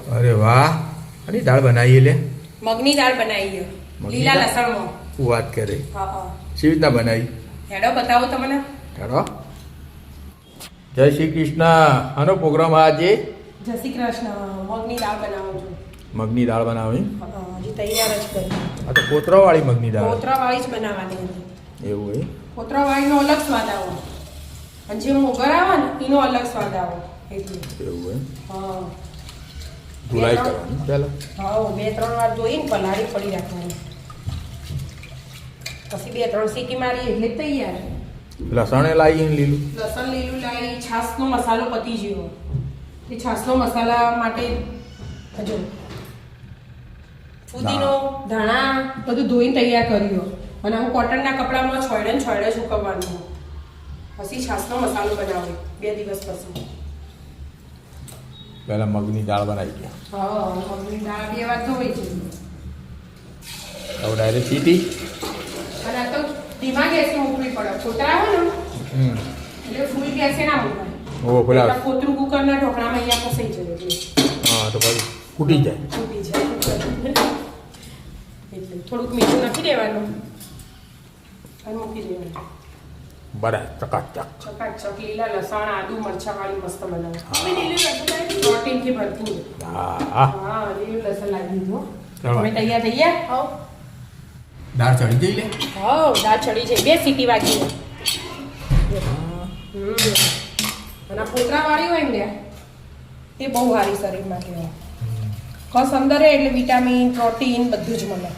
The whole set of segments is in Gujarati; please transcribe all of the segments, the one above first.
અરે વાહ, અને દાળ બનાવીએ લે. મગની દાળ બનાવી લીલા લસણમાં. શું વાત કરે? હા હા. કેવી રીતના બનાવી? હેડો બતાવો તમને. હેડો. જય શ્રી કૃષ્ણ. આનો પ્રોગ્રામ આજે જય શ્રી કૃષ્ણ. મગની દાળ બનાવું છું. મગની દાળ બનાવી. હજી તૈયાર જ કરી. આ તો કોતરાવાળી મગની દાળ. કોતરાવાળી જ બનાવવાની હતી. એવું હોય? કોતરાવાળીનો અલગ સ્વાદ આવે અને જે મોગર આવે ને એનો અલગ સ્વાદ આવે એટલે. એવું હોય? હા. ધોલાઈ કરવાની પહેલા. હા, 2-3 વાર ધોઈને પલાળી પડી રાખવાની. પછી 2-3 સીટી મારી એટલે તૈયાર. લસણે લાવીને લીલું. લસણ લીલું લાવી, છાશનો મસાલો પતી ગયો. એ છાશનો મસાલા માટે હજુ ફુદીનો, ધાણા બધું ધોઈને તૈયાર કર્યો. અને હું કોટનના કપડામાં છોડે સુકવવાનું. પછી છાશનો મસાલો બનાવ્યો 2 દિવસ પછી. પહેલા મગની દાળ બનાવી ગયા. હા, મગની દાળ 2 વાર ધોઈ છે. હવે ડાયરેક્ટ સીટી. અને આ તો ધીમા ગેસે મૂકવી પડે. કોતરા હોય ને એટલે ફૂલ ગેસે ના મૂકાય. ઓ પેલા કોતરું કુકરના ઢોકળામાં અહીંયા ફસાઈ જાય એટલે. હા, તો પછી ફૂટી જાય. ફૂટી જાય એટલે થોડુંક મીઠું નાખી દેવાનું અને મૂકી દેવાનું. બરાબર, ચકાચક. ચકાચક લીલા લસણ, આદુ, મરચાં વાળી મસ્ત બનાવે. પ્રોટીનથી ભરતી. હા, હા, લીલું લસણ લાવી દીધું. ચાલો. તમે તૈયાર થઈ ગયા? હા. દાળ ચડી ગઈ લે. હા, દાળ ચડી છે. 2 સીટી વાગી. અને પોતરા વાળી હોય ને તે બહુ સારી શરીર માટે. કસ અંદર એટલે વિટામિન, પ્રોટીન બધું જ મળે.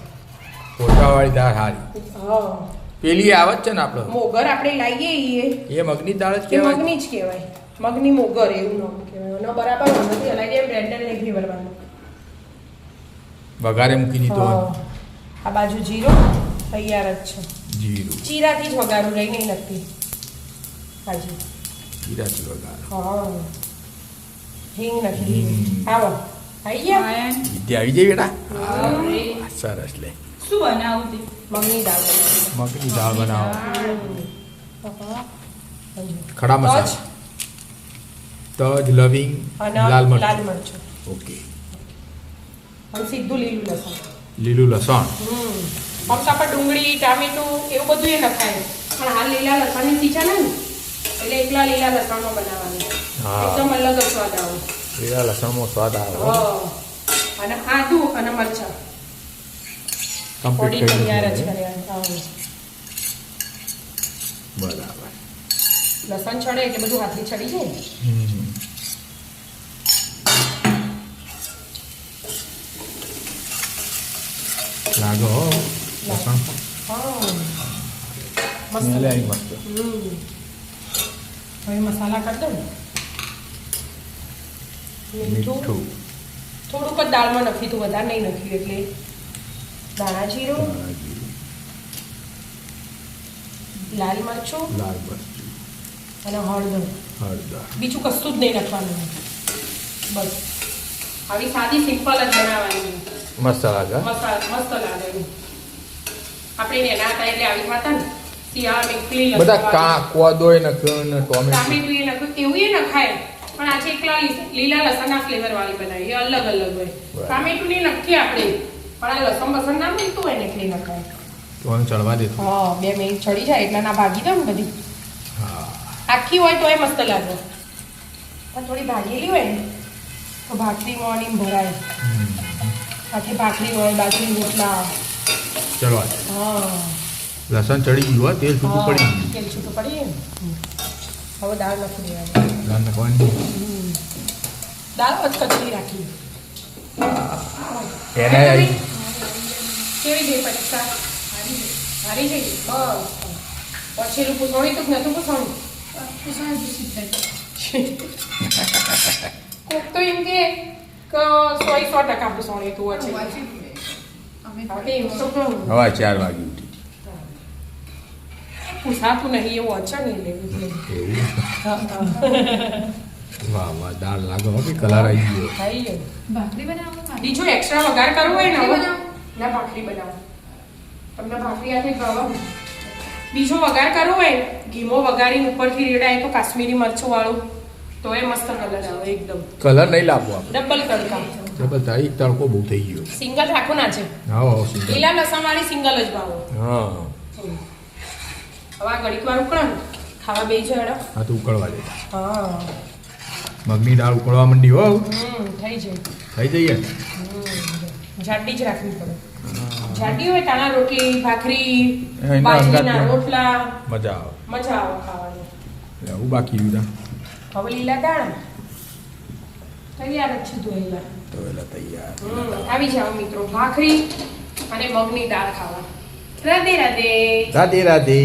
કોતરાવાળી દાળ સારી. હા. પેલી આવે જ છે ને આપણે મોગર આપણે લાવીએ એ મગની દાળ જ એ કહેવાય. મગની જ કહેવાય. મગની મોગર એવું નામ કહેવાય. અને બરાબર નથી હલાવી એમ બ્રેન્ડર નહીં ફેવરવાનું. વઘારે મૂકી દીધો. આ બાજુ જીરો તૈયાર જ છે. જીરું. જીરાથી જ વઘારું રહી નહીં નથી. હાજી. જીરાથી વઘાર. હા. હિંગ નથી. હિંગ. આવો. આવી ગયા? વિદ્યા આવી જાય બેટા. સરસ લે. શું બનાવું તે? મગની દાળ. મગની દાળ બનાવો. બનાવો. ખડા મસાલા. તજ, લવિંગ, અને લાલ લાલ મરચું. મરચું. ઓકે. અને સીધું લીલું લસણ. લીલું લસણ. મમતા પર ડુંગળી, ટામેટું એવું બધું એ નખાય. પણ હાલ લીલા લસણની સીઝન ને એટલે એકલા લીલા લસણમાં બનાવવાની. હા. એકદમ અલગ જ સ્વાદ આવે. લીલા લસણમાં સ્વાદ આવે. હા. અને આદુ અને મરચાં. કમ્પ્લીટ થોડી કરી તૈયાર જ દીધું. કર્યા. બરાબર. લસણ ચડે એટલે બધું હાથથી ચડી જાય. લાગો લસણ. હા. મસ્ત. સ્મેલ આવી મસ્ત. હવે મસાલા કરી દઉં ને. મીઠું. થોડુંક જ દાળમાં નાખ્યું હતું, વધારે નહીં નાખ્યું એટલે. ધાણા જીરું, લાલ મરચું લાલ મરચું. અને હળદર. હળદર. બીજું કશું જ નહીં નાખવાનું. બસ આવી સાદી સિમ્પલ જ બનાવવાની. મસ્ત લાગે. મસ્ત લાગે એમ. આપણે એના હતા એટલે આવી ખાતા ને શિયાળા એકલી બધા કોદોય નખ્યો ને ટોમેટો. ટામેટું એ નાખ્યું એવું એ નખાય. પણ આજે એકલા લીલા લસણના ફ્લેવર વાળી બનાવી. એ અલગ અલગ હોય. ટામેટું ની નખીએ આપણે પણ આ લસણ બસણ ના મળતું હોય ને એટલે નખાય. તો ચડવા દે. હા, 2 મિનિટ ચડી જાય એટલે ના ભાગી દઉં ને બધી. હા. આખી હોય તો એ મસ્ત લાગે. પણ થોડી ભાગેલી હોય ને તો ભાખરી મોર્નિંગ ભરાય. સાથે ભાખરી હોય, બાજરી રોટલા. ચડવા દે. હા. લસણ ચડી ગયું હોય, તેલ છૂટું પડી ગયું. તેલ છૂટું પડી ગયું ને. હવે દાળ નાખી દેવાની. દાળ નાખવાની. દાળ જ કચરી રાખી. એને આવી. કેવી ગઈ પરીક્ષા? હારી ગઈ. બસ. પછી એનું પૂછવાનું તો નતું પૂછવાનું. કોક તો એમ કે 100% પૂછવાનું તું છે. હવે એવું તો કહું. હવા 4 વાગી ઉઠી. પૂછાતું નહીં એવું છે ને એટલે. એવું. હા. વાહ વાહ, દાળ લાગે હો કે કલર આવી ગયો. ખાઈ લે. ભાખરી બનાવો. બીજું એક્સ્ટ્રા વઘાર કરવો હોય ને હવે ના ભાખરી બનાવો. તમને ભાખરી હાથે ખાવા. બીજો વઘાર કરવો હોય ઘીમો વઘારીને ઉપરથી રેડાય તો કાશ્મીરી મરચું વાળું તો એ મસ્ત કલર આવે એકદમ. કલર નહીં લાવવો આપણે. ડબલ તડકા. બધા એક તડકો બહુ થઈ ગયો. સિંગલ રાખો ના છે હા સિંગલ. લીલા લસણ વાળી સિંગલ જ ભાવો. હા હવે આ ઘડીક વાર ઉકળો ને ખાવા બેસી જાડો. આ તો ઉકળવા દે. હા મગની દાળ ઉકળવા માંડી હો. થઈ જાય. થઈ જઈએ ને. જાડી જ રાખવી પડે. જાડી હોય તાણા રોટલી ભાખરી એના બાજરીના અંગાત રોટલા મજા આવે. મજા આવે ખાવાની. એટલે હું બાકી રહ્યું હવે લીલા દાણા તૈયાર જ છે ધોયેલા. તો એટલે તૈયાર. આવી જાઓ મિત્રો ભાખરી અને મગની દાળ ખાવા. રાધે રાધે. રાધે રાધે.